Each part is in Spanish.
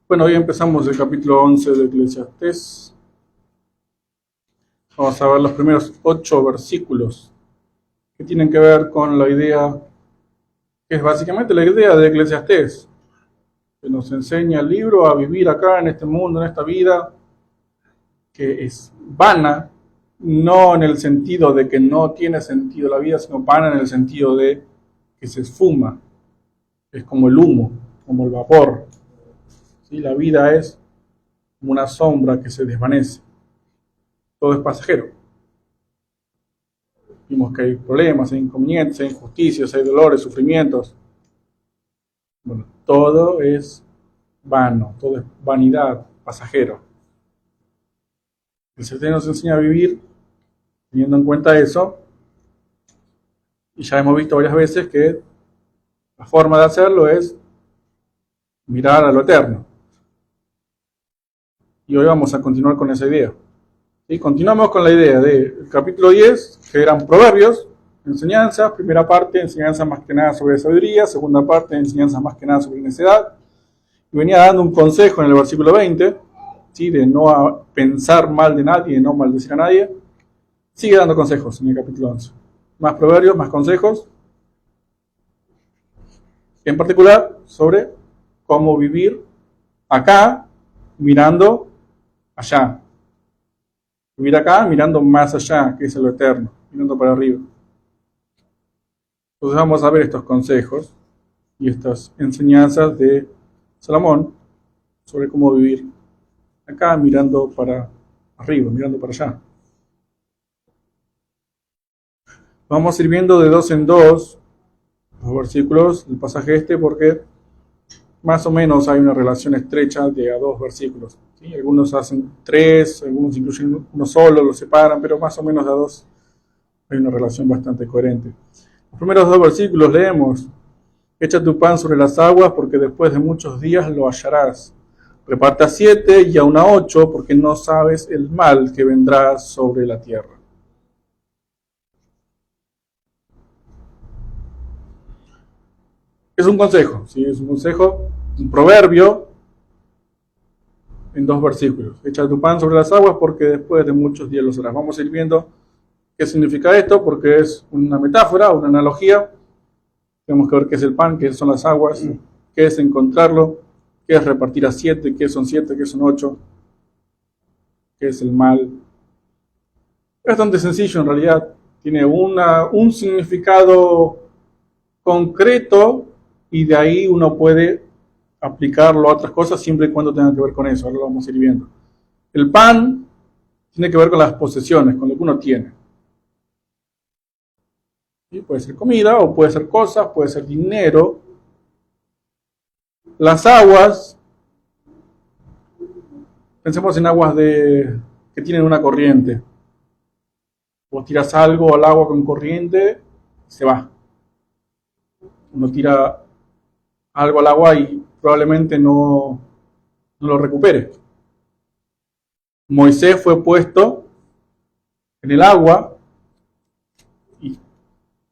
Bueno, hoy empezamos el capítulo 11 de Eclesiastés. Vamos a ver los primeros 8 versículos que tienen que ver con la idea, que es básicamente la idea de Eclesiastés, que nos enseña el libro a vivir acá en este mundo, en esta vida, que es vana, no en el sentido de que no tiene sentido la vida, sino vana en el sentido de que se esfuma, es como el humo, como el vapor. ¿Sí? La vida es como una sombra que se desvanece. Todo es pasajero. Vimos que hay problemas, hay inconvenientes, hay injusticias, hay dolores, sufrimientos. Bueno, todo es vano, todo es vanidad, pasajero. El Señor nos enseña a vivir teniendo en cuenta eso. Y ya hemos visto varias veces que la forma de hacerlo es mirar a lo eterno. Y hoy vamos a continuar con esa idea. ¿Sí? Continuamos con la idea del capítulo 10, que eran proverbios, enseñanzas. Primera parte, enseñanzas más que nada sobre sabiduría. Segunda parte, enseñanzas más que nada sobre necedad. Y venía dando un consejo en el versículo 20, ¿sí? De no pensar mal de nadie, de no maldecir a nadie. Sigue dando consejos en el capítulo 11. Más proverbios, más consejos. En particular sobre cómo vivir acá mirando allá. Vivir acá mirando más allá, que es lo eterno, mirando para arriba. Entonces vamos a ver estos consejos y estas enseñanzas de Salomón sobre cómo vivir acá mirando para arriba, mirando para allá. Vamos a ir viendo de dos en dos los versículos del pasaje este, porque más o menos hay una relación estrecha de a dos versículos. ¿Sí? Algunos hacen tres, algunos incluyen uno solo, lo separan, pero más o menos de a dos hay una relación bastante coherente. Los primeros dos versículos leemos: echa tu pan sobre las aguas, porque después de muchos días lo hallarás. Reparte a 7 y aún a 8, porque no sabes el mal que vendrá sobre la tierra. Es un consejo, ¿sí? Es un consejo, un proverbio en dos versículos. Echa tu pan sobre las aguas, porque después de muchos días lo harás. Vamos a ir viendo qué significa esto, porque es una metáfora, una analogía. Tenemos que ver qué es el pan, qué son las aguas, qué es encontrarlo, qué es repartir a 7, qué son 7, qué son 8, qué es el mal. Es bastante sencillo en realidad. Tiene un significado concreto y de ahí uno puede aplicarlo a otras cosas siempre y cuando tenga que ver con eso. Ahora lo vamos a ir viendo. El pan tiene que ver con las posesiones, con lo que uno tiene. ¿Sí? Puede ser comida o puede ser cosas, puede ser dinero. Las aguas, pensemos en aguas que tienen una corriente. Vos tiras algo al agua con corriente, se va. Uno tira algo al agua y probablemente no lo recupere. Moisés fue puesto en el agua y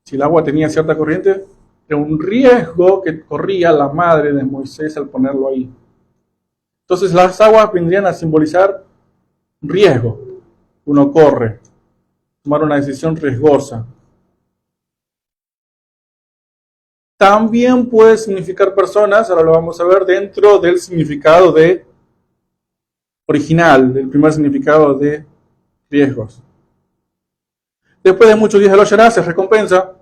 si el agua tenía cierta corriente, era un riesgo que corría la madre de Moisés al ponerlo ahí. Entonces las aguas vendrían a simbolizar un riesgo. Uno corre, tomar una decisión riesgosa. También puede significar personas, ahora lo vamos a ver, dentro del significado original, del primer significado de riesgos. Después de muchos días de lo hallarás, es recompensa.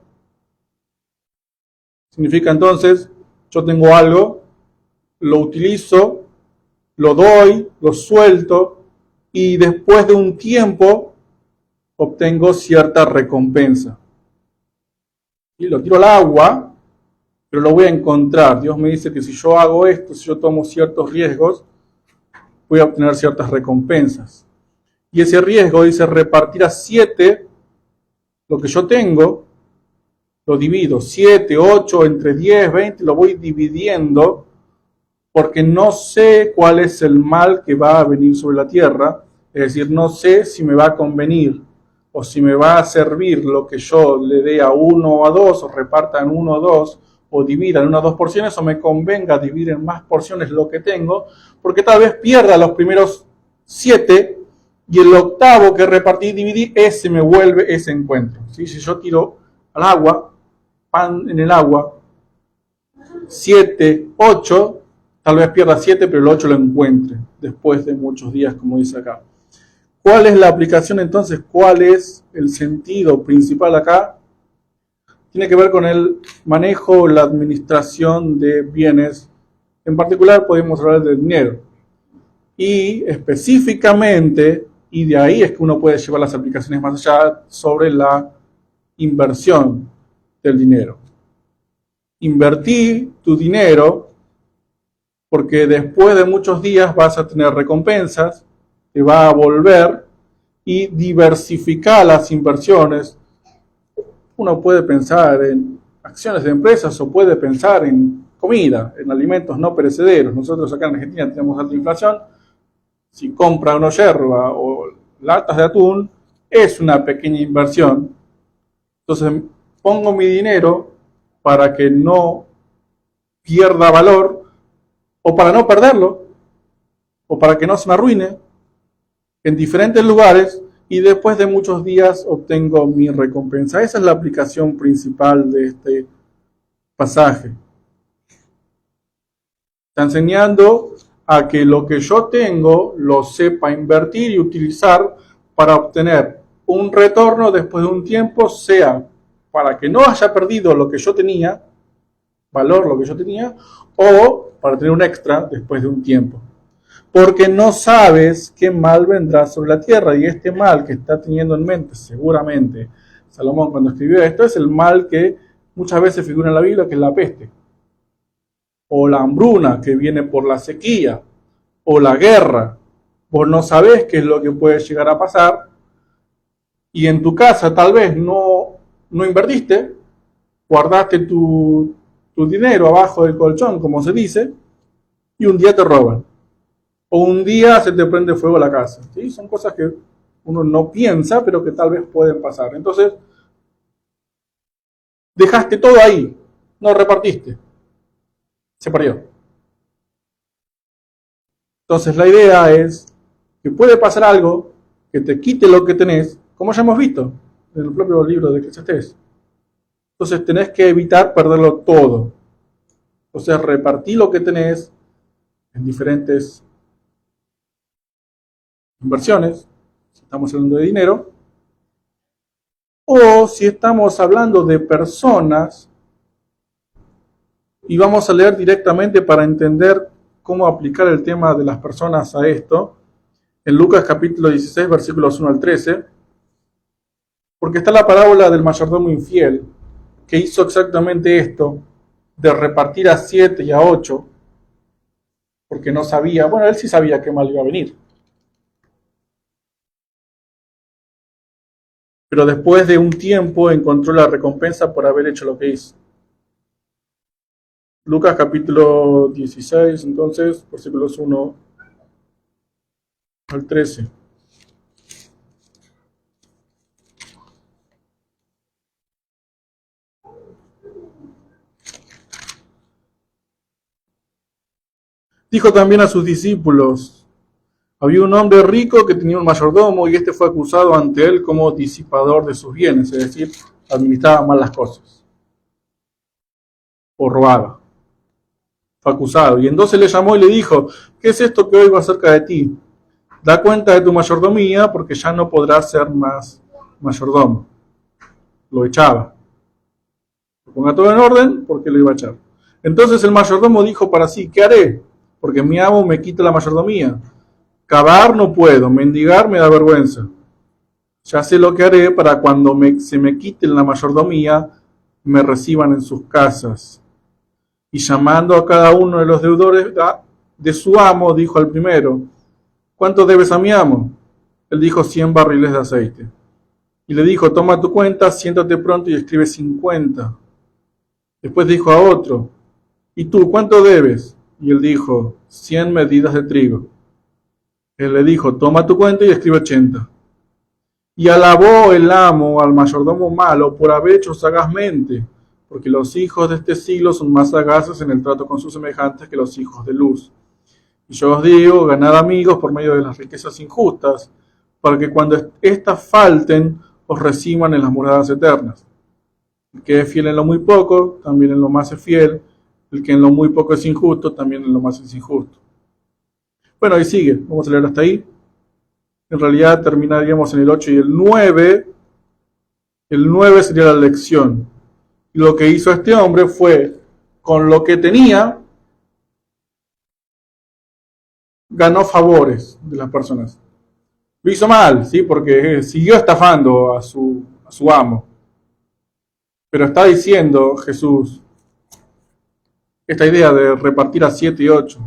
Significa entonces, yo tengo algo, lo utilizo, lo doy, lo suelto, y después de un tiempo obtengo cierta recompensa. Y lo tiro al agua, pero lo voy a encontrar. Dios me dice que si yo hago esto, si yo tomo ciertos riesgos, voy a obtener ciertas recompensas. Y ese riesgo dice repartir a 7 lo que yo tengo, lo divido, 7, 8, entre 10, 20, lo voy dividiendo porque no sé cuál es el mal que va a venir sobre la tierra, es decir, no sé si me va a convenir o si me va a servir lo que yo le dé a 1 o a 2, o reparta en 1 o 2, o divida en 1 o 2 porciones, o me convenga dividir en más porciones lo que tengo, porque tal vez pierda los primeros 7 y el octavo que repartí y dividí, ese me vuelve ese encuentro. ¿Sí? Si yo tiro al agua, pan en el agua, 7, 8, tal vez pierda 7, pero el 8 lo encuentre después de muchos días, como dice acá. ¿Cuál es la aplicación entonces? ¿Cuál es el sentido principal acá? Tiene que ver con el manejo, la administración de bienes. En particular podemos hablar del dinero. Y específicamente, y de ahí es que uno puede llevar las aplicaciones más allá, sobre la inversión del dinero. Invertí tu dinero porque después de muchos días vas a tener recompensas, te va a volver, y diversificar las inversiones. Uno puede pensar en acciones de empresas o puede pensar en comida, en alimentos no perecederos. Nosotros acá en Argentina tenemos alta inflación. Si compra una yerba o latas de atún, es una pequeña inversión. Entonces pongo mi dinero para que no pierda valor, o para no perderlo, o para que no se me arruine, en diferentes lugares, y después de muchos días obtengo mi recompensa. Esa es la aplicación principal de este pasaje. Está enseñando a que lo que yo tengo lo sepa invertir y utilizar para obtener un retorno después de un tiempo, sea para que no haya perdido lo que yo tenía, valor lo que yo tenía, o para tener un extra después de un tiempo. Porque no sabes qué mal vendrá sobre la tierra, y este mal que está teniendo en mente seguramente Salomón cuando escribió esto es el mal que muchas veces figura en la Biblia, que es la peste, o la hambruna que viene por la sequía, o la guerra. Vos no sabés qué es lo que puede llegar a pasar, y en tu casa tal vez no invertiste, guardaste tu dinero abajo del colchón, como se dice, y un día te roban. O un día se te prende fuego la casa. ¿Sí? Son cosas que uno no piensa, pero que tal vez pueden pasar. Entonces, dejaste todo ahí, no repartiste. Se perdió. Entonces, la idea es que puede pasar algo que te quite lo que tenés, como ya hemos visto en el propio libro de Eclesiastés. Entonces, tenés que evitar perderlo todo. Entonces, repartí lo que tenés en diferentes inversiones, si estamos hablando de dinero, o si estamos hablando de personas, y vamos a leer directamente para entender cómo aplicar el tema de las personas a esto, en Lucas capítulo 16, versículos 1 al 13, porque está la parábola del mayordomo infiel, que hizo exactamente esto, de repartir a 7 y a 8, porque no sabía, bueno, él sí sabía qué mal iba a venir. Pero después de un tiempo encontró la recompensa por haber hecho lo que hizo. Lucas capítulo 16, entonces, versículos 1 al 13. Dijo también a sus discípulos: había un hombre rico que tenía un mayordomo, y este fue acusado ante él como disipador de sus bienes, es decir, administraba mal las cosas, o robaba. Fue acusado, y entonces le llamó y le dijo: ¿qué es esto que oigo acerca de ti? Da cuenta de tu mayordomía, porque ya no podrás ser más mayordomo. Lo echaba. Ponga todo en orden, porque lo iba a echar. Entonces el mayordomo dijo para sí: ¿qué haré? Porque mi amo me quita la mayordomía. Cavar no puedo, mendigar me da vergüenza. Ya sé lo que haré para cuando se me quite la mayordomía, me reciban en sus casas. Y llamando a cada uno de los deudores de su amo, dijo al primero: ¿cuánto debes a mi amo? Él dijo: 100 barriles de aceite. Y le dijo: toma tu cuenta, siéntate pronto y escribe 50. Después dijo a otro: ¿y tú cuánto debes? Y él dijo: 100 medidas de trigo. Él le dijo: toma tu cuenta y escribe 80. Y alabó el amo al mayordomo malo por haber hecho sagazmente, porque los hijos de este siglo son más sagaces en el trato con sus semejantes que los hijos de luz. Y yo os digo, ganad amigos por medio de las riquezas injustas, para que cuando éstas falten, os reciban en las moradas eternas. El que es fiel en lo muy poco, también en lo más es fiel. El que en lo muy poco es injusto, también en lo más es injusto. Bueno, ahí sigue. Vamos a leer hasta ahí. En realidad terminaríamos en el 8 y el 9. El 9 sería la lección. Y lo que hizo este hombre fue, con lo que tenía, ganó favores de las personas. Lo hizo mal, ¿sí? Porque siguió estafando a su amo. Pero está diciendo Jesús esta idea de repartir a 7 y 8.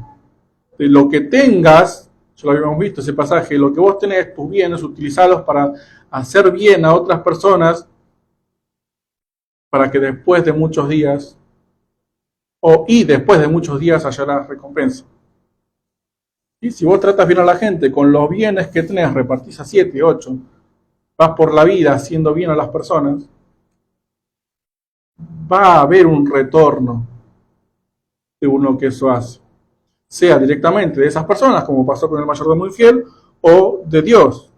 De lo que tengas, ya lo habíamos visto ese pasaje, lo que vos tenés, tus bienes, utilizarlos para hacer bien a otras personas, para que después de muchos días, después de muchos días hallarás recompensa. Y si vos tratas bien a la gente, con los bienes que tenés, repartís a 7 y 8, vas por la vida haciendo bien a las personas, va a haber un retorno de uno que eso hace. Sea directamente de esas personas, como pasó con el mayordomo infiel, o de Dios.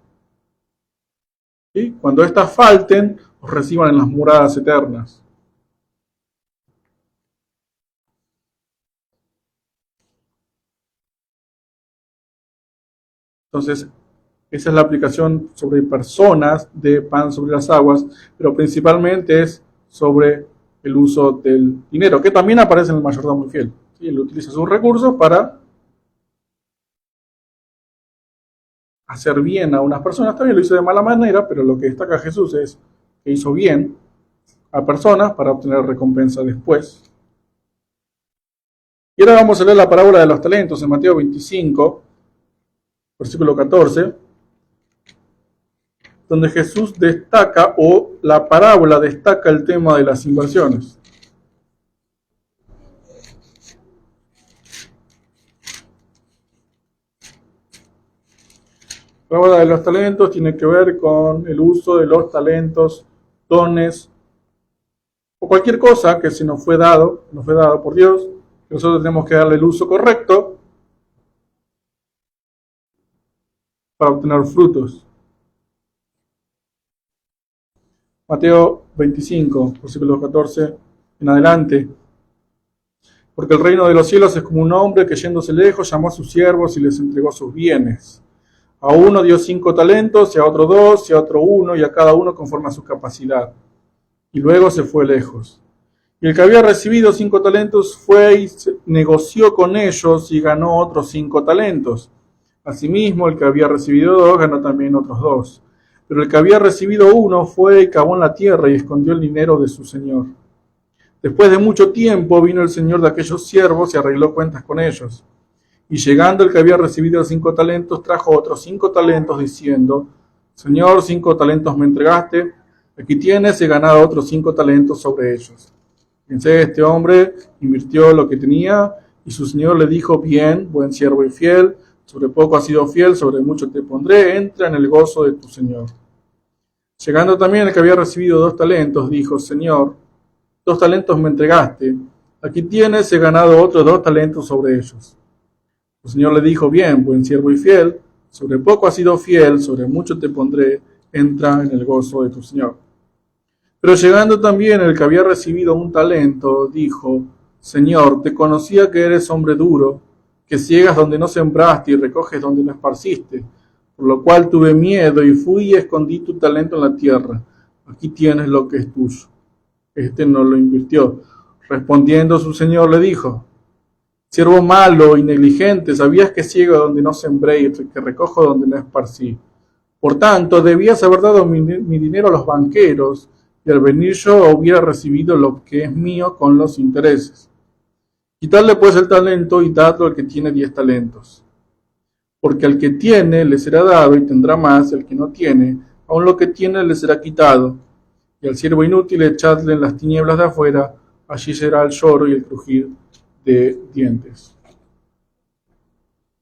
¿Sí? Cuando éstas falten, os reciban en las moradas eternas. Entonces, esa es la aplicación sobre personas de pan sobre las aguas, pero principalmente es sobre el uso del dinero, que también aparece en el mayordomo infiel. ¿Sí? Él utiliza sus recursos para hacer bien a unas personas. También lo hizo de mala manera, pero lo que destaca Jesús es que hizo bien a personas para obtener recompensa después. Y ahora vamos a leer la parábola de los talentos en Mateo 25, versículo 14, donde Jesús destaca, o la parábola destaca, el tema de las inversiones. La parábola de los talentos tiene que ver con el uso de los talentos, dones, o cualquier cosa que se nos fue dado por Dios, que nosotros tenemos que darle el uso correcto para obtener frutos. Mateo 25, versículos 14 en adelante. Porque el reino de los cielos es como un hombre que yéndose lejos llamó a sus siervos y les entregó sus bienes. A uno dio 5 talentos, y a otro 2, y a otro 1, y a cada uno conforme a su capacidad. Y luego se fue lejos. Y el que había recibido 5 talentos fue y negoció con ellos y ganó otros 5 talentos. Asimismo, el que había recibido 2 ganó también otros 2. Pero el que había recibido 1 fue y cavó en la tierra y escondió el dinero de su señor. Después de mucho tiempo vino el señor de aquellos siervos y arregló cuentas con ellos. Y llegando el que había recibido 5 talentos, trajo otros 5 talentos, diciendo: Señor, 5 talentos me entregaste, aquí tienes, he ganado otros 5 talentos sobre ellos. Fíjense, este hombre invirtió lo que tenía, y su señor le dijo: Bien, buen siervo y fiel, sobre poco has sido fiel, sobre mucho te pondré, entra en el gozo de tu señor. Llegando también el que había recibido 2 talentos, dijo: Señor, 2 talentos me entregaste, aquí tienes, he ganado otros 2 talentos sobre ellos. El Señor le dijo: Bien, buen siervo y fiel, sobre poco has sido fiel, sobre mucho te pondré, entra en el gozo de tu Señor. Pero llegando también el que había recibido 1 talento, dijo: Señor, te conocía que eres hombre duro, que ciegas donde no sembraste y recoges donde no esparciste, por lo cual tuve miedo y fui y escondí tu talento en la tierra. Aquí tienes lo que es tuyo. Este no lo invirtió. Respondiendo su señor le dijo: Siervo malo y negligente, sabías que ciego donde no sembré y que recojo donde no esparcí. Por tanto, debías haber dado mi dinero a los banqueros, y al venir yo hubiera recibido lo que es mío con los intereses. Quitadle pues el talento y dadlo al que tiene 10 talentos. Porque al que tiene le será dado y tendrá más, y al que no tiene, aun lo que tiene le será quitado. Y al siervo inútil echadle en las tinieblas de afuera, allí será el lloro y el crujir de dientes.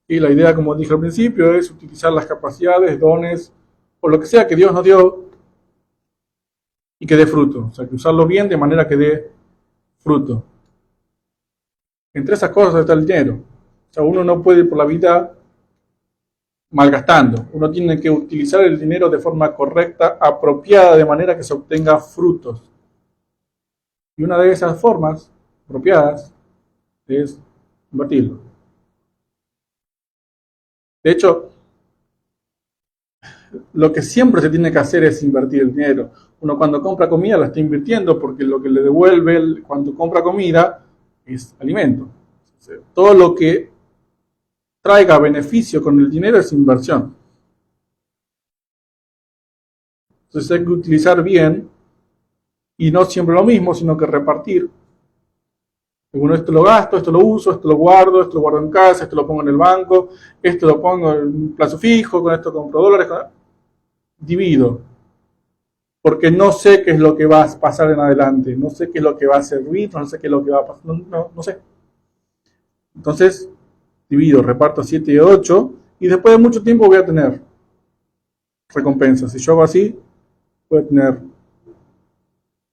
Y la idea, como dije al principio, es utilizar las capacidades, dones, o lo que sea que Dios nos dio, y que dé fruto. O sea, que usarlo bien de manera que dé fruto. Entre esas cosas está el dinero. O sea, uno no puede ir por la vida malgastando. Uno tiene que utilizar el dinero de forma correcta, apropiada, de manera que se obtenga frutos. Y una de esas formas apropiadas es invertirlo. De hecho, lo que siempre se tiene que hacer es invertir el dinero. Uno cuando compra comida la está invirtiendo porque lo que le devuelve cuando compra comida es alimento. Todo lo que traiga beneficio con el dinero es inversión. Entonces hay que utilizar bien y no siempre lo mismo, sino que repartir. Bueno, esto lo gasto, esto lo uso, esto lo guardo en casa, esto lo pongo en el banco, esto lo pongo en un plazo fijo, con esto compro dólares, divido. Porque no sé qué es lo que va a pasar en adelante, no sé qué es lo que va a servir, no sé qué es lo que va a pasar, no sé. Entonces, divido, reparto 7 y 8, y después de mucho tiempo voy a tener recompensa. Si yo hago así, voy a tener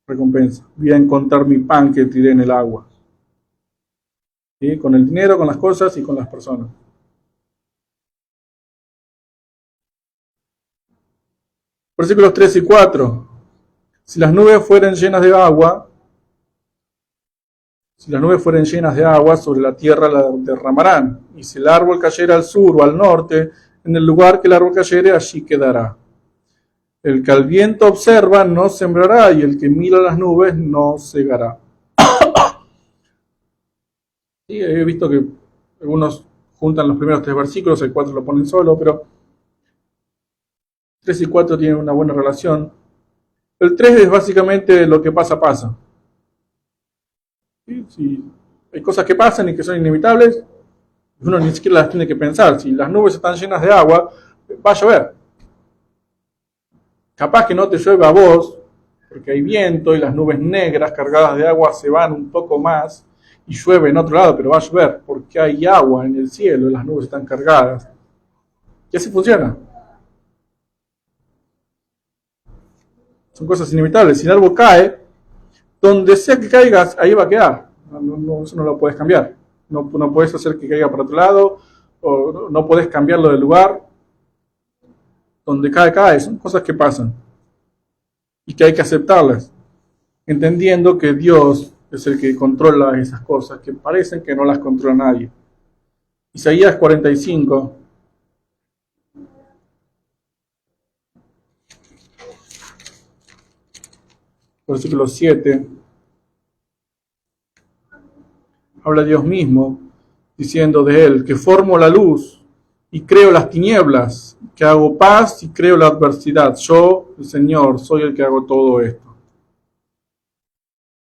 recompensa. Voy a encontrar mi pan que tiré en el agua. ¿Sí? Con el dinero, con las cosas y con las personas. Versículos 3 y 4. Si las nubes fueran llenas de agua, sobre la tierra la derramarán. Y si el árbol cayera al sur o al norte, en el lugar que el árbol cayere, allí quedará. El que al viento observa no sembrará, y el que mira las nubes no segará. Sí, he visto que algunos juntan los primeros 3 versículos, el 4 lo ponen solo, pero 3 y 4 tienen una buena relación. El 3 es básicamente lo que pasa, pasa. ¿Sí? Si hay cosas que pasan y que son inevitables, uno ni siquiera las tiene que pensar. Si las nubes están llenas de agua, va a llover. Capaz que no te llueve a vos, porque hay viento y las nubes negras cargadas de agua se van un poco más y llueve en otro lado, pero va a llover porque hay agua en el cielo y las nubes están cargadas. Y así funciona. Son cosas inevitables. Si el árbol cae, donde sea que caigas, ahí va a quedar. Eso no lo puedes cambiar. No puedes hacer que caiga para otro lado, o no puedes cambiarlo de lugar. Donde cae. Son cosas que pasan. Y que hay que aceptarlas. Entendiendo que Dios es el que controla esas cosas, que parecen que no las controla nadie. Isaías 45. Versículo 7. Habla Dios mismo, diciendo de Él, que formo la luz y creo las tinieblas, que hago paz y creo la adversidad. Yo, el Señor, soy el que hago todo esto.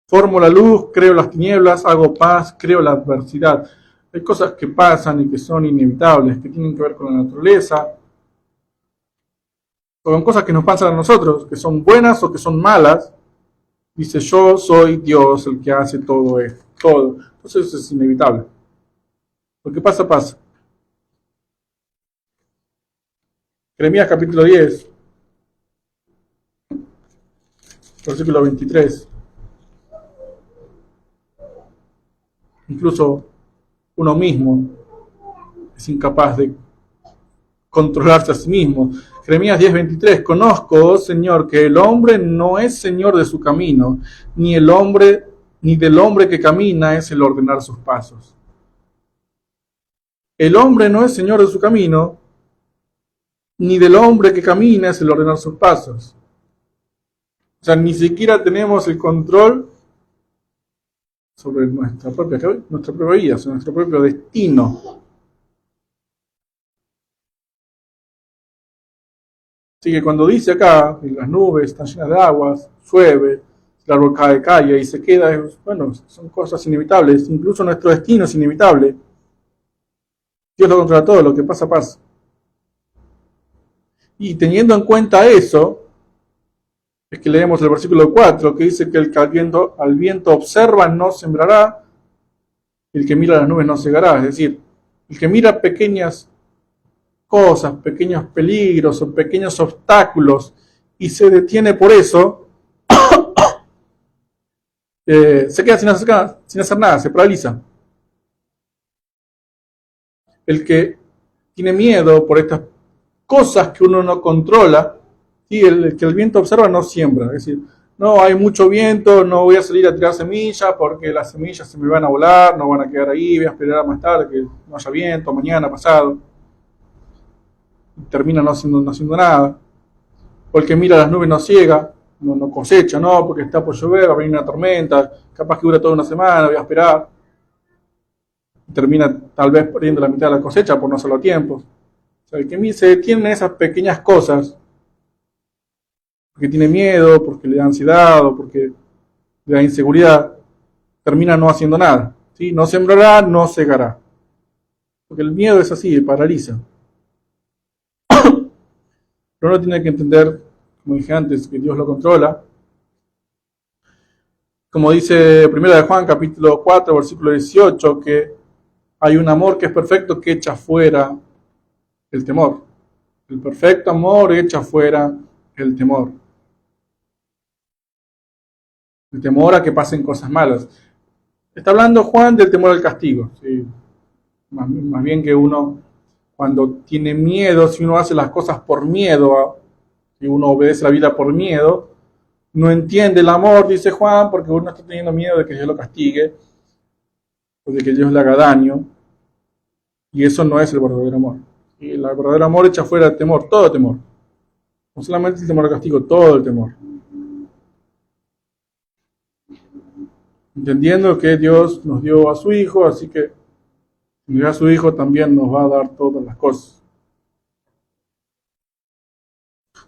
Formo la luz, creo las tinieblas, hago paz, creo la adversidad. Hay cosas que pasan y que son inevitables, que tienen que ver con la naturaleza, o con cosas que nos pasan a nosotros, que son buenas o que son malas. Dice, yo soy Dios el que hace todo esto, todo. Entonces es inevitable. Lo que pasa, pasa. Jeremías capítulo 10, versículo 23. Incluso uno mismo es incapaz de controlarse a sí mismo. Jeremías 10:23. Conozco, oh Señor, que el hombre no es señor de su camino, ni del hombre que camina es el ordenar sus pasos. El hombre no es señor de su camino, ni del hombre que camina es el ordenar sus pasos. O sea, ni siquiera tenemos el control sobre nuestra propia vida, sobre nuestro propio destino. Así que cuando dice acá que las nubes están llenas de aguas, llueve, el árbol cae y se queda, bueno, son cosas inevitables, incluso nuestro destino es inevitable. Dios lo controla todo, lo que pasa, pasa. Y teniendo en cuenta eso, es que leemos el versículo 4, que dice que el que al viento observa no sembrará, el que mira las nubes no segará. Es decir, el que mira pequeñas cosas, pequeños peligros o pequeños obstáculos y se detiene por eso, se queda sin hacer nada, se paraliza. El que tiene miedo por estas cosas que uno no controla, y el que el viento observa no siembra. Es decir, no hay mucho viento, no voy a salir a tirar semillas porque las semillas se me van a volar, no van a quedar ahí, voy a esperar a más tarde que no haya viento, mañana, pasado. Y termina no haciendo nada. O el que mira las nubes no ciega, no cosecha, no, porque está por llover, va a venir una tormenta, capaz que dura toda una semana, voy a esperar. Y termina tal vez perdiendo la mitad de la cosecha por no hacerlo a tiempo. O sea, el que se detiene en esas pequeñas cosas, porque tiene miedo, porque le da ansiedad o porque le da inseguridad, termina no haciendo nada. ¿Sí? No sembrará, no segará. Porque el miedo es así, paraliza. Pero uno tiene que entender, como dije antes, que Dios lo controla. Como dice 1 de Juan, capítulo 4, versículo 18, que hay un amor que es perfecto que echa fuera el temor. El perfecto amor echa fuera el temor. El temor a que pasen cosas malas. Está hablando Juan del temor al castigo. ¿Sí? Más bien que uno, cuando tiene miedo, si uno hace las cosas por miedo, si uno obedece la vida por miedo, no entiende el amor, dice Juan, porque uno está teniendo miedo de que Dios lo castigue, o de que Dios le haga daño, y eso no es el verdadero amor. Y el verdadero amor echa fuera el temor, todo temor. No solamente el temor al castigo, todo el temor. Entendiendo que Dios nos dio a su Hijo, así que si nos dio a su Hijo también nos va a dar todas las cosas.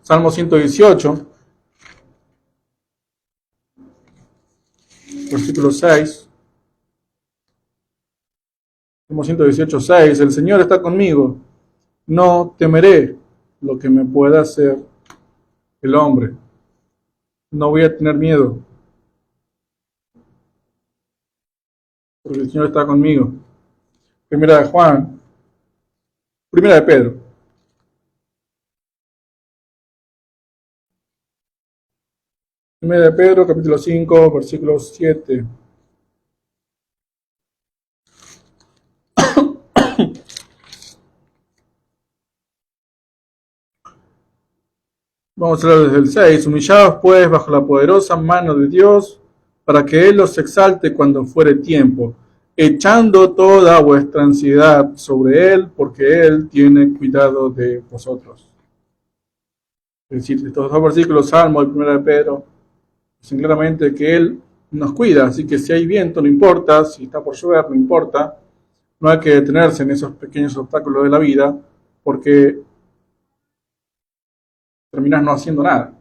Salmo 118, versículo 6. Salmo 118, 6. El Señor está conmigo. No temeré lo que me pueda hacer el hombre. No voy a tener miedo, porque el Señor está conmigo. Primera de Juan, primera de Pedro. Primera de Pedro, capítulo 5, versículo 7. Vamos a leer desde el 6. Humillados pues bajo la poderosa mano de Dios, para que Él los exalte cuando fuere tiempo, echando toda vuestra ansiedad sobre Él, porque Él tiene cuidado de vosotros. Es decir, estos dos versículos, Salmo y Primera de Pedro, dicen claramente que Él nos cuida, así que si hay viento no importa, si está por llover no importa, no hay que detenerse en esos pequeños obstáculos de la vida, porque terminas no haciendo nada.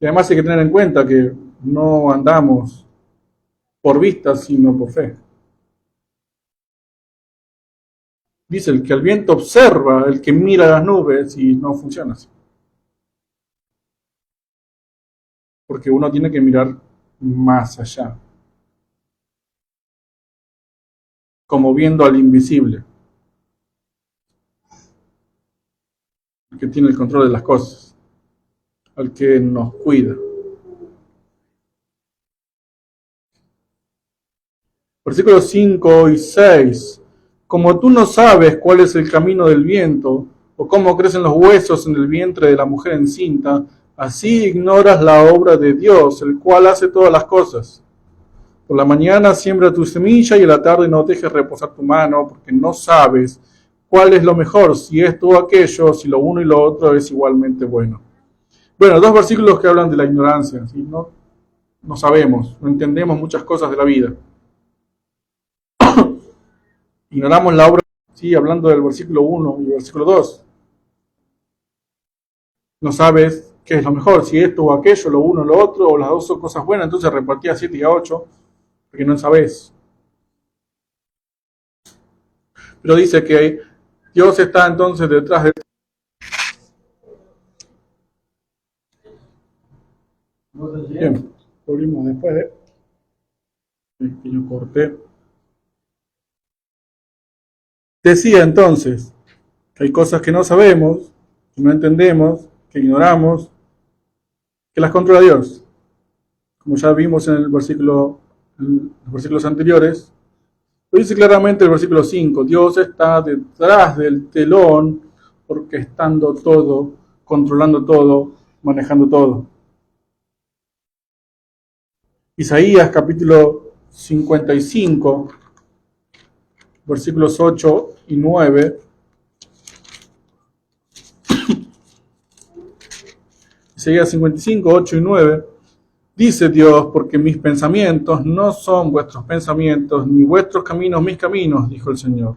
Y además hay que tener en cuenta que no andamos por vista, sino por fe. Dice el que al viento observa, el que mira las nubes y no funciona así. Porque uno tiene que mirar más allá, como viendo al invisible, el que tiene el control de las cosas, al que nos cuida. Versículos 5 y 6. Como tú no sabes cuál es el camino del viento, o cómo crecen los huesos en el vientre de la mujer encinta, así ignoras la obra de Dios, el cual hace todas las cosas. Por la mañana siembra tu semilla y a la tarde no dejes reposar tu mano, porque no sabes cuál es lo mejor, si esto o aquello, si lo uno y lo otro es igualmente bueno. Bueno, dos versículos que hablan de la ignorancia, ¿sí? No sabemos, no entendemos muchas cosas de la vida. Ignoramos la obra, ¿sí? Hablando del versículo 1 y el versículo 2. No sabes qué es lo mejor, si esto o aquello, lo uno o lo otro, o las dos son cosas buenas, entonces repartía 7 y a 8, porque no sabes. Pero dice que Dios está entonces detrás de... Bien, volvimos después de que yo corté. Decía entonces que hay cosas que no sabemos, que no entendemos, que ignoramos, que las controla Dios. Como ya vimos en los versículos anteriores, lo dice claramente el versículo 5, Dios está detrás del telón, orquestando todo, controlando todo, manejando todo. Isaías capítulo 55, versículos 8 y 9. Isaías 55, 8 y 9. Dice Dios, porque mis pensamientos no son vuestros pensamientos, ni vuestros caminos mis caminos, dijo el Señor.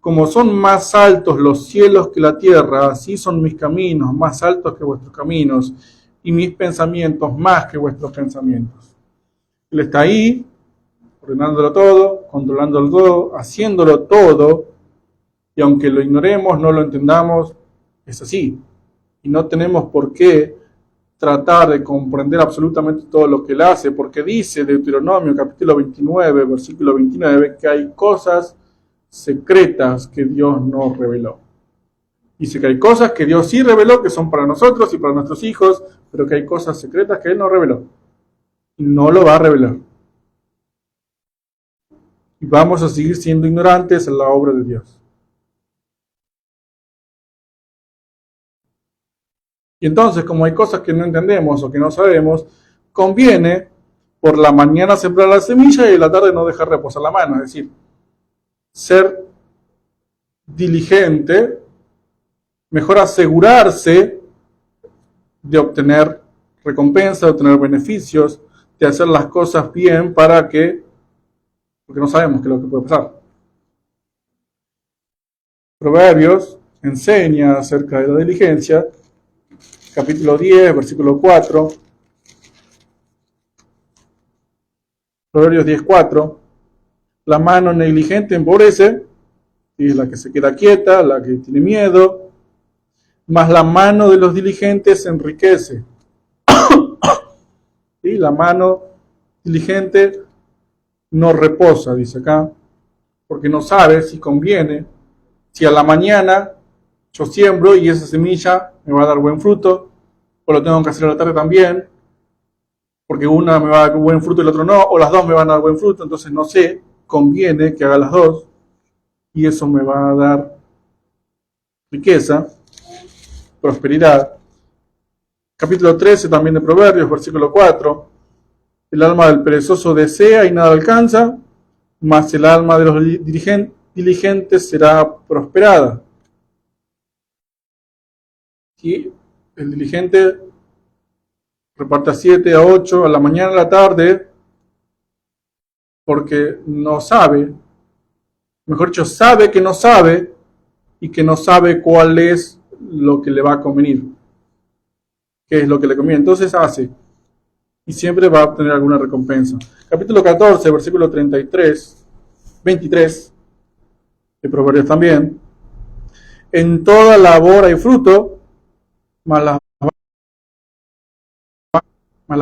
Como son más altos los cielos que la tierra, así son mis caminos más altos que vuestros caminos, y mis pensamientos más que vuestros pensamientos. Él está ahí, ordenándolo todo, controlándolo todo, haciéndolo todo, y aunque lo ignoremos, no lo entendamos, es así. Y no tenemos por qué tratar de comprender absolutamente todo lo que Él hace, porque dice Deuteronomio capítulo 29, versículo 29, que hay cosas secretas que Dios no reveló. Dice que hay cosas que Dios sí reveló, que son para nosotros y para nuestros hijos, pero que hay cosas secretas que Él no reveló. Y no lo va a revelar. Y vamos a seguir siendo ignorantes en la obra de Dios. Y entonces, como hay cosas que no entendemos o que no sabemos, conviene por la mañana sembrar la semilla y en la tarde no dejar reposar la mano. Es decir, ser diligente, mejor asegurarse de obtener recompensa, de obtener beneficios, de hacer las cosas bien porque no sabemos qué es lo que puede pasar. Proverbios enseña acerca de la diligencia, capítulo 10, versículo 4. Proverbios 10, 4. La mano negligente empobrece, y es la que se queda quieta, la que tiene miedo, mas la mano de los diligentes enriquece. ¿Sí? La mano diligente no reposa, dice acá, porque no sabe si conviene, si a la mañana yo siembro y esa semilla me va a dar buen fruto, o lo tengo que hacer a la tarde también, porque una me va a dar buen fruto y el otro no, o las dos me van a dar buen fruto, entonces no sé, conviene que haga las dos, y eso me va a dar riqueza, prosperidad. Capítulo 13 también de Proverbios, versículo 4. El alma del perezoso desea y nada alcanza, mas el alma de los diligentes será prosperada. Y el diligente reparte a 7, a 8, a la mañana, a la tarde, porque no sabe, mejor dicho, sabe que no sabe, y que no sabe cuál es lo que le va a convenir, qué es lo que le conviene. Entonces hace, y siempre va a obtener alguna recompensa. Capítulo 14, versículo 23, de Proverbios también. En toda labor hay fruto, mas las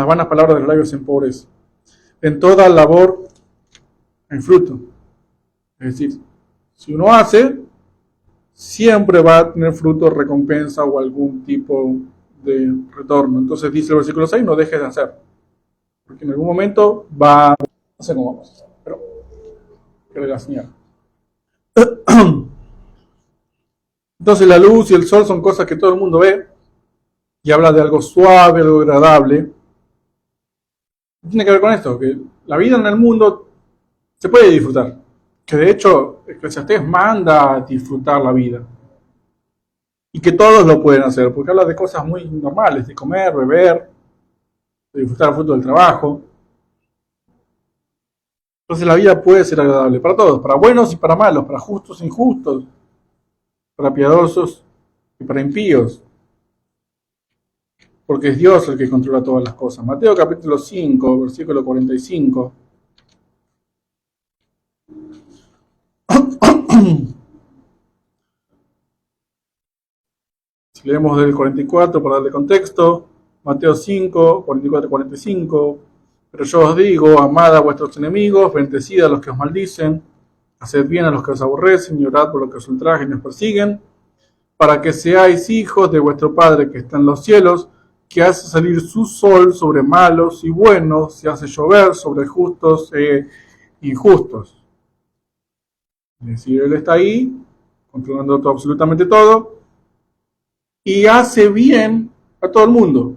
vanas palabras de los labios empobrecen. En toda labor hay fruto. Es decir, si uno hace, siempre va a tener fruto, recompensa o algún tipo de retorno. Entonces dice el versículo 6, no dejes de hacer, porque en algún momento va, no sé cómo vamos a hacer, pero que le la señal. Entonces la luz y el sol son cosas que todo el mundo ve y habla de algo suave, algo agradable. Tiene que ver con esto, que la vida en el mundo se puede disfrutar, que de hecho Eclesiastés manda a disfrutar la vida y que todos lo pueden hacer, porque habla de cosas muy normales, de comer, beber, de disfrutar el fruto del trabajo. Entonces la vida puede ser agradable para todos, para buenos y para malos, para justos e injustos, para piadosos y para impíos, porque es Dios el que controla todas las cosas. Mateo capítulo 5, versículo 45. Si leemos del 44 para darle contexto, Mateo 5, 44, 45. Pero yo os digo, amad a vuestros enemigos, bendecid a los que os maldicen, haced bien a los que os aborrecen y orad por los que os ultrajen y os persiguen, para que seáis hijos de vuestro Padre que está en los cielos, que hace salir su sol sobre malos y buenos, y hace llover sobre justos e injustos. Es decir, Él está ahí, controlando todo, absolutamente todo, y hace bien a todo el mundo,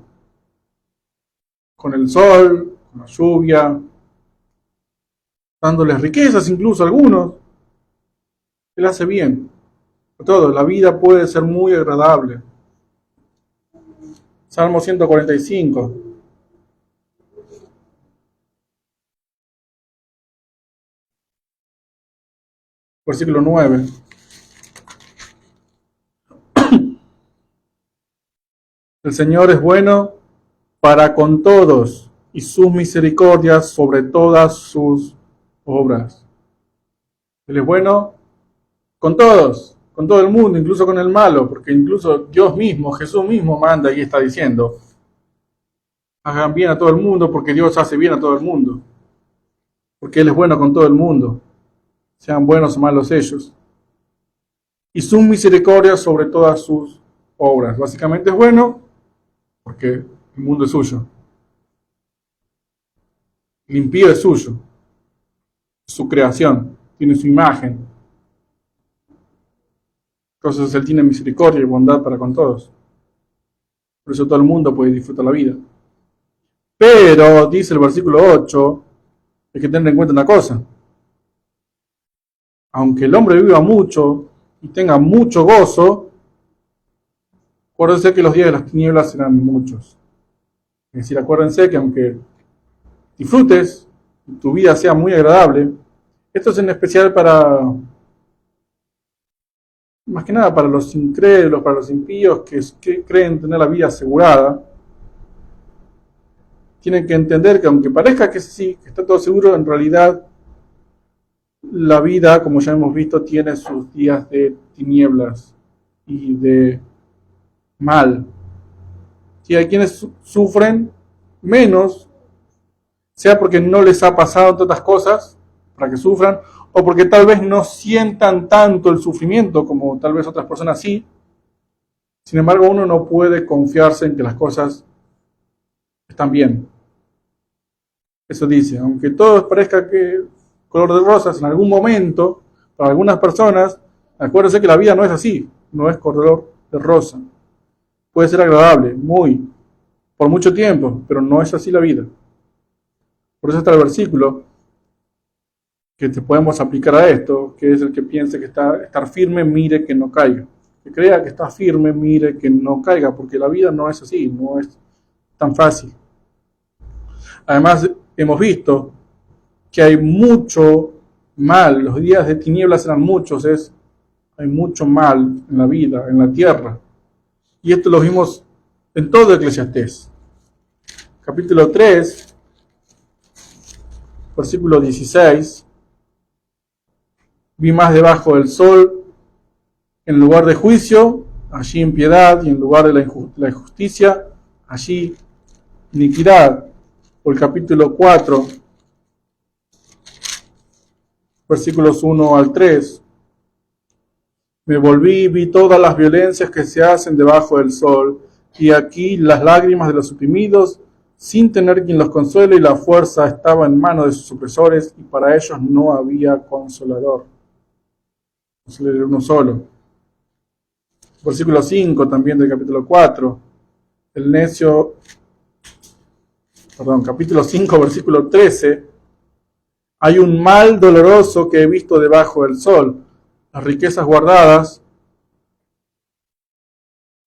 con el sol, con la lluvia, dándoles riquezas incluso a algunos. Él hace bien a todo. La vida puede ser muy agradable. Salmo 145. Versículo 9. El Señor es bueno para con todos, y sus misericordias sobre todas sus obras. Él es bueno con todos, con todo el mundo, incluso con el malo, porque incluso Dios mismo, Jesús mismo manda y está diciendo, hagan bien a todo el mundo porque Dios hace bien a todo el mundo, porque Él es bueno con todo el mundo, sean buenos o malos ellos. Y sus misericordias sobre todas sus obras. Básicamente es bueno porque el mundo es suyo. El impío es suyo. Su creación. Tiene su imagen. Entonces Él tiene misericordia y bondad para con todos. Por eso todo el mundo puede disfrutar la vida. Pero, dice el versículo 8, hay que tener en cuenta una cosa. Aunque el hombre viva mucho y tenga mucho gozo, acuérdense que los días de las tinieblas serán muchos. Es decir, acuérdense que aunque disfrutes, tu vida sea muy agradable, esto es en especial para, más que nada para los incrédulos, para los impíos que creen tener la vida asegurada. Tienen que entender que aunque parezca que sí, que está todo seguro, en realidad la vida, como ya hemos visto, tiene sus días de tinieblas y de mal. Si hay quienes sufren menos, sea porque no les ha pasado tantas cosas para que sufran, o porque tal vez no sientan tanto el sufrimiento como tal vez otras personas sí. Sin embargo, uno no puede confiarse en que las cosas están bien. Eso dice, aunque todo parezca que color de rosas en algún momento, para algunas personas, acuérdense que la vida no es así, no es color de rosa. Puede ser agradable, por mucho tiempo, pero no es así la vida. Por eso está el versículo que te podemos aplicar a esto, que es el que piense que estar firme, mire que no caiga. Que crea que está firme, mire que no caiga, porque la vida no es así, no es tan fácil. Además, hemos visto que hay mucho mal, los días de tinieblas eran muchos, hay mucho mal en la vida, en la tierra. Y esto lo vimos en todo Eclesiastés. Capítulo 3, versículo 16. Vi más debajo del sol, en lugar de juicio, allí impiedad, y en lugar de la injusticia, allí iniquidad. O el capítulo 4, versículos 1 al 3. Me volví y vi todas las violencias que se hacen debajo del sol, y aquí las lágrimas de los oprimidos, sin tener quien los consuele, y la fuerza estaba en manos de sus opresores, y para ellos no había consolador. Solo era uno solo. Versículo 5 también del capítulo 4. Capítulo 5, versículo 13. Hay un mal doloroso que he visto debajo del sol, las riquezas guardadas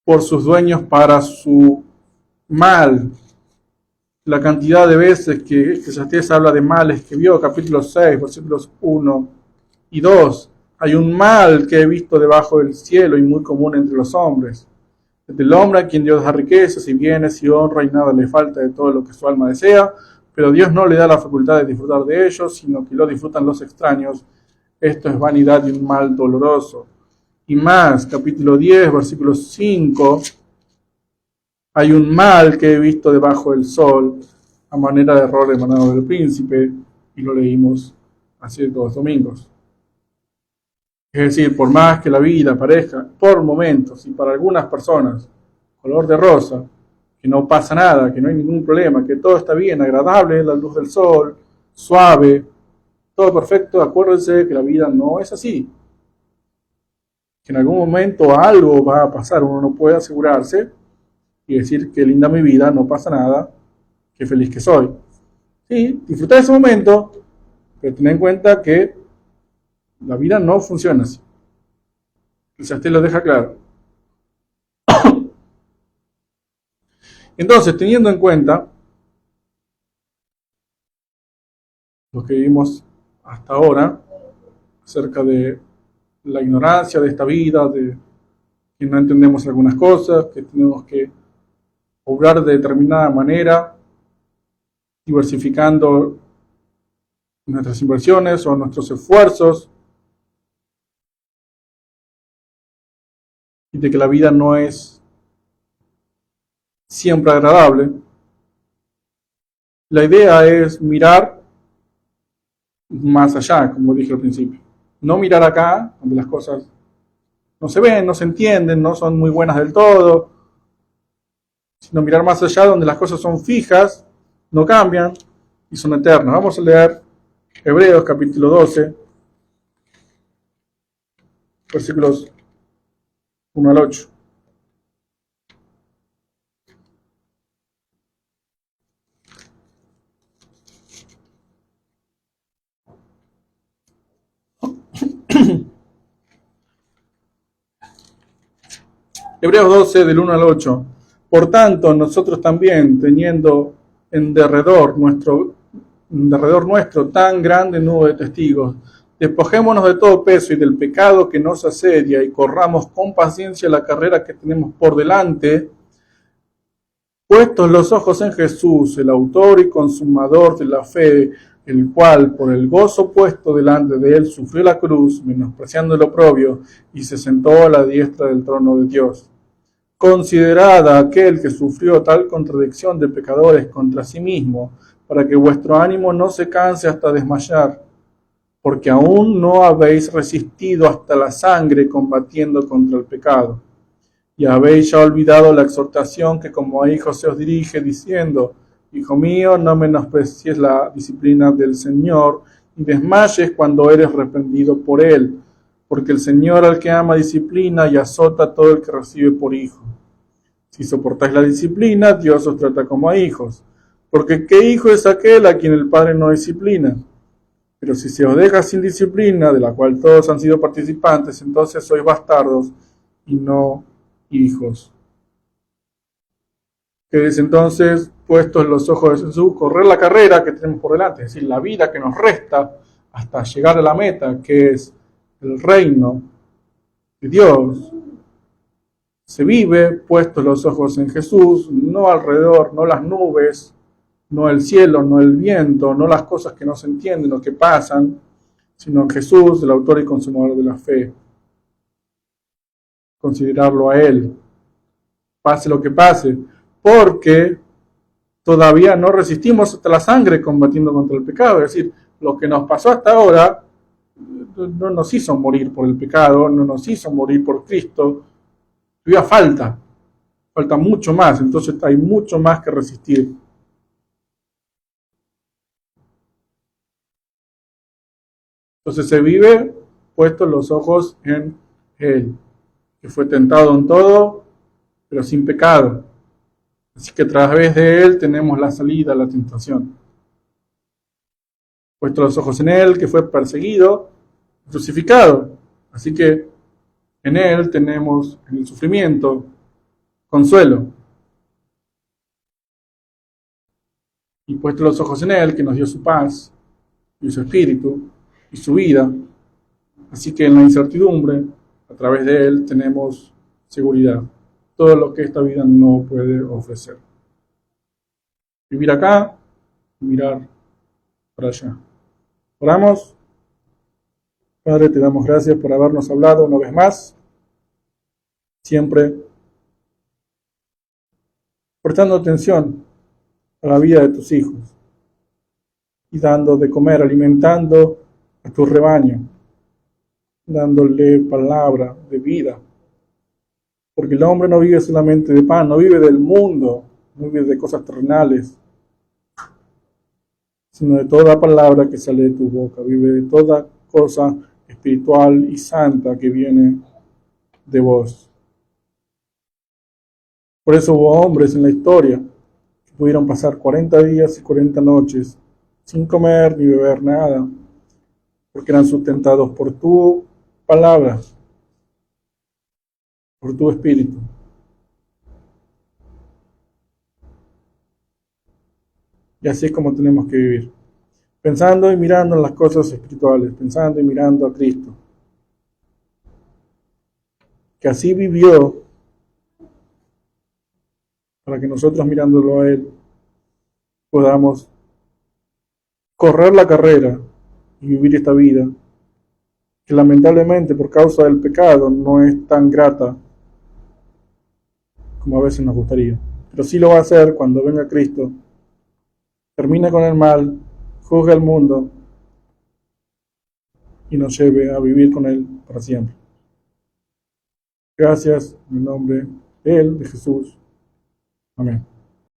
por sus dueños para su mal. La cantidad de veces que Eclesiastés habla de males que vio, capítulo 6, versículos 1 y 2. Hay un mal que he visto debajo del cielo y muy común entre los hombres. Entre el hombre a quien Dios da riquezas y bienes y honra y nada le falta de todo lo que su alma desea, pero Dios no le da la facultad de disfrutar de ellos, sino que lo disfrutan los extraños. Esto es vanidad y un mal doloroso. Y más, capítulo 10, versículo 5, hay un mal que he visto debajo del sol, a manera de error emanado del príncipe, y lo leímos hace 2 domingos. Es decir, por más que la vida parezca, por momentos y para algunas personas, color de rosa, que no pasa nada, que no hay ningún problema, que todo está bien, agradable, la luz del sol, suave, todo perfecto. Acuérdense que la vida no es así, que en algún momento algo va a pasar. Uno no puede asegurarse y decir que linda mi vida, no pasa nada, qué feliz que soy. Sí, disfrutar ese momento, pero ten en cuenta que la vida no funciona así. Quizás te lo deja claro. Entonces, teniendo en cuenta lo que vimos hasta ahora acerca de la ignorancia de esta vida, de que no entendemos algunas cosas, que tenemos que obrar de determinada manera, diversificando nuestras inversiones o nuestros esfuerzos, y de que la vida no es siempre agradable. La idea es mirar más allá, como dije al principio. No mirar acá, donde las cosas no se ven, no se entienden, no son muy buenas del todo, sino mirar más allá, donde las cosas son fijas, no cambian y son eternas. Vamos a leer Hebreos capítulo 12, versículos 1 al 8. Hebreos 12, del 1 al 8. Por tanto, nosotros también, teniendo en derredor nuestro tan grande nube de testigos, despojémonos de todo peso y del pecado que nos asedia y corramos con paciencia la carrera que tenemos por delante, puestos los ojos en Jesús, el autor y consumador de la fe, el cual por el gozo puesto delante de él sufrió la cruz, menospreciando el oprobio, y se sentó a la diestra del trono de Dios. Considerad a aquel que sufrió tal contradicción de pecadores contra sí mismo, para que vuestro ánimo no se canse hasta desmayar, porque aún no habéis resistido hasta la sangre combatiendo contra el pecado. Y habéis ya olvidado la exhortación que como a hijos se os dirige, diciendo: Hijo mío, no menosprecies la disciplina del Señor, ni desmayes cuando eres reprendido por él, porque el Señor al que ama disciplina y azota a todo el que recibe por hijo. Si soportáis la disciplina, Dios os trata como a hijos, porque ¿qué hijo es aquel a quien el Padre no disciplina? Pero si se os deja sin disciplina, de la cual todos han sido participantes, entonces sois bastardos y no hijos. Que es entonces, puestos los ojos de Jesús, correr la carrera que tenemos por delante, es decir, la vida que nos resta hasta llegar a la meta, que es el reino de Dios. Se vive puestos los ojos en Jesús, no alrededor, no las nubes, no el cielo, no el viento, no las cosas que no se entienden o que pasan, sino en Jesús, el autor y consumador de la fe. Considerarlo a Él, pase lo que pase, porque todavía no resistimos hasta la sangre combatiendo contra el pecado. Es decir, lo que nos pasó hasta ahora no nos hizo morir por el pecado, no nos hizo morir por Cristo. Todavía falta mucho más, entonces hay mucho más que resistir. Entonces se vive puestos los ojos en Él, que fue tentado en todo, pero sin pecado. Así que a través de Él tenemos la salida a la tentación. Puestos los ojos en Él, que fue perseguido, crucificado. Así que en Él tenemos en el sufrimiento consuelo. Y puestos los ojos en Él, que nos dio su paz y su espíritu y su vida. Así que en la incertidumbre, a través de Él tenemos seguridad. Todo lo que esta vida no puede ofrecer. Vivir acá, mirar para allá. Oramos. Padre, te damos gracias por habernos hablado una vez más, siempre prestando atención a la vida de tus hijos y dando de comer, alimentando a tu rebaño, dándole palabra de vida. Porque el hombre no vive solamente de pan, no vive del mundo, no vive de cosas terrenales, sino de toda palabra que sale de tu boca, vive de toda cosa espiritual y santa que viene de vos. Por eso hubo hombres en la historia que pudieron pasar 40 días y 40 noches sin comer ni beber nada, porque eran sustentados por tu palabra, por tu espíritu. Y así es como tenemos que vivir, pensando y mirando en las cosas espirituales, pensando y mirando a Cristo, que así vivió, para que nosotros mirándolo a Él podamos correr la carrera y vivir esta vida, que lamentablemente por causa del pecado no es tan grata como a veces nos gustaría, pero sí lo va a hacer cuando venga Cristo, termine con el mal, juzgue al mundo y nos lleve a vivir con Él para siempre. Gracias en el nombre de Él, de Jesús. Amén.